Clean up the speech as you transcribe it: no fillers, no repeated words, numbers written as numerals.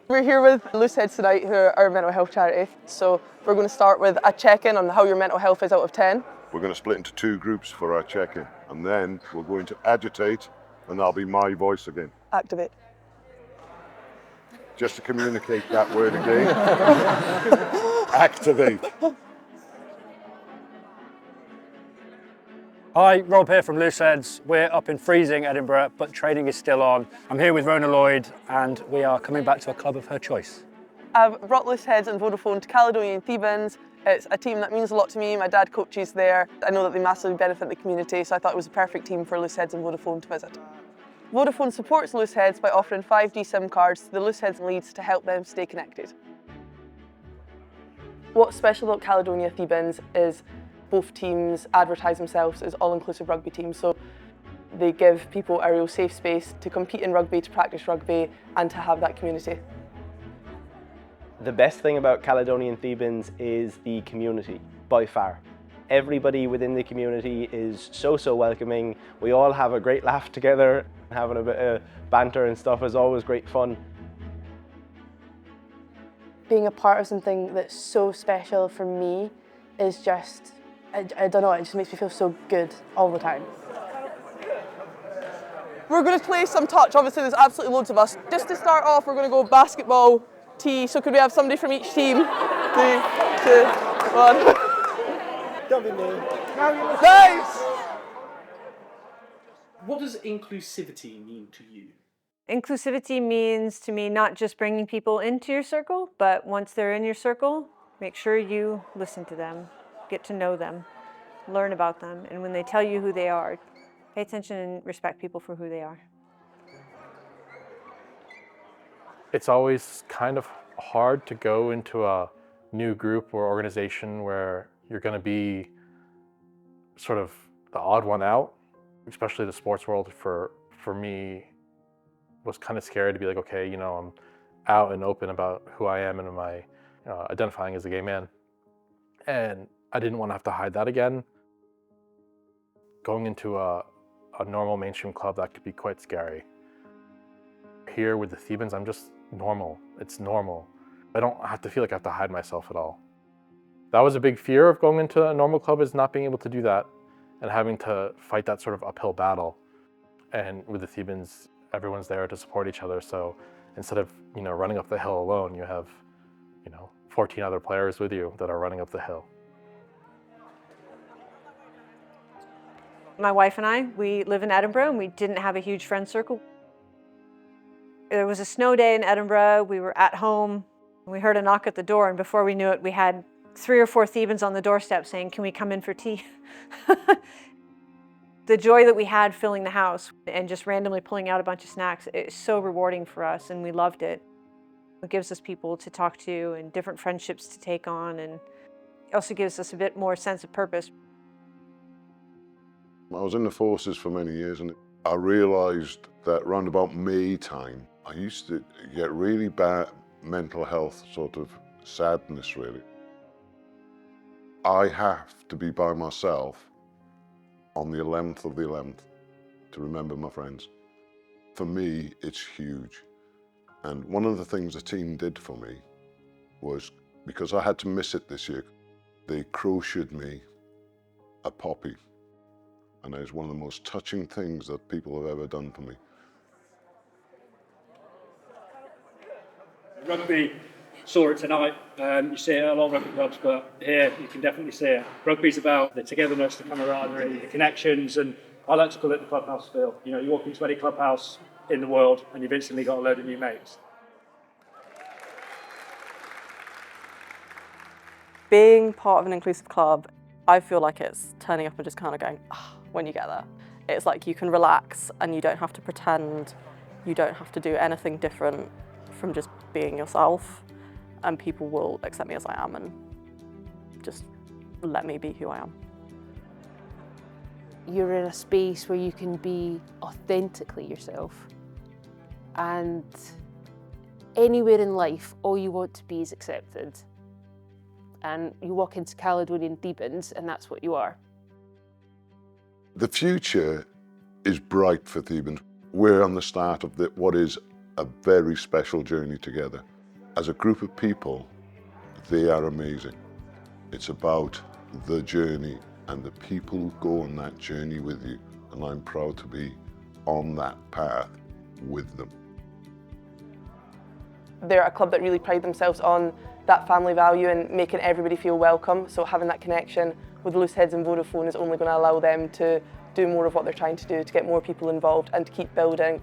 We're here with LooseHeadz tonight, who are our mental health charity. So we're going to start with a check-in on how your mental health is out of 10. We're going to split into 2 groups for our check-in, and then we're going to agitate, and that'll be my voice again. Activate. Just to communicate that word again. Activate. Hi, Rob here from LooseHeadz. We're up in freezing Edinburgh, but training is still on. I'm here with Rhona Lloyd, and we are coming back to a club of her choice. I've brought LooseHeadz and Vodafone to Caledonian Thebans. It's a team that means a lot to me. My dad coaches there. I know that they massively benefit the community, so I thought it was a perfect team for LooseHeadz and Vodafone to visit. Vodafone supports LooseHeadz by offering 5G SIM cards to the LooseHeadz leads to help them stay connected. What's special about Caledonia Thebans is both teams advertise themselves as all-inclusive rugby teams, so they give people a real safe space to compete in rugby, to practice rugby, and to have that community. The best thing about Caledonian Thebans is the community, by far. Everybody within the community is so welcoming. We all have a great laugh together. Having a bit of banter and stuff is always great fun. Being a part of something that's so special for me is just, I don't know, it just makes me feel so good all the time. We're going to play some touch. Obviously, there's absolutely loads of us. Just to start off, we're going to go basketball, tee. So could we have somebody from each team? 3, 2, 1. Nice! What does inclusivity mean to you? Inclusivity means to me not just bringing people into your circle, but once they're in your circle, make sure you listen to them, get to know them, learn about them, and when they tell you who they are, pay attention and respect people for who they are. It's always kind of hard to go into a new group or organization where you're going to be sort of the odd one out, especially the sports world for me was kind of scary to be like, okay, you know, I'm out and open about who I am and am I identifying as a gay man. And I didn't want to have to hide that again. Going into a normal mainstream club, that could be quite scary. Here with the Thebans, I'm just normal. It's normal. I don't have to feel like I have to hide myself at all. That was a big fear of going into a normal club, is not being able to do that and having to fight that sort of uphill battle. And with the Thebans, everyone's there to support each other. So instead of, you know, running up the hill alone, you have, 14 other players with you that are running up the hill. My wife and I, we live in Edinburgh and we didn't have a huge friend circle. There was a snow day in Edinburgh, we were at home, we heard a knock at the door, and before we knew it, we had 3 or 4 Thebans on the doorstep saying, "Can we come in for tea?" The joy that we had filling the house and just randomly pulling out a bunch of snacks, it's so rewarding for us and we loved it. It gives us people to talk to and different friendships to take on, and it also gives us a bit more sense of purpose. I was in the forces for many years, and I realised that round about May time, I used to get really bad mental health sort of sadness, really. I have to be by myself on the 11th of the 11th to remember my friends. For me, it's huge. And one of the things the team did for me was, because I had to miss it this year, they crocheted me a poppy. And it was one of the most touching things that people have ever done for me. Rugby, saw it tonight. You see it at a lot of rugby clubs, but here you can definitely see it. Rugby's about the togetherness, the camaraderie, the connections, and I like to call it the clubhouse feel. You walk into any clubhouse in the world and you've instantly got a load of new mates. Being part of an inclusive club, I feel like it's turning up and just kind of going, when you get there. It's like you can relax and you don't have to pretend, you don't have to do anything different from just being yourself, and people will accept me as I am and just let me be who I am. You're in a space where you can be authentically yourself, and anywhere in life, all you want to be is accepted. And you walk into Caledonian Thebans and that's what you are. The future is bright for Thebans. We're on the start of what is a very special journey together. As a group of people, they are amazing. It's about the journey and the people who go on that journey with you, and I'm proud to be on that path with them. They're a club that really pride themselves on that family value and making everybody feel welcome, so having that connection with LooseHeadz and Vodafone is only going to allow them to do more of what they're trying to do, to get more people involved and to keep building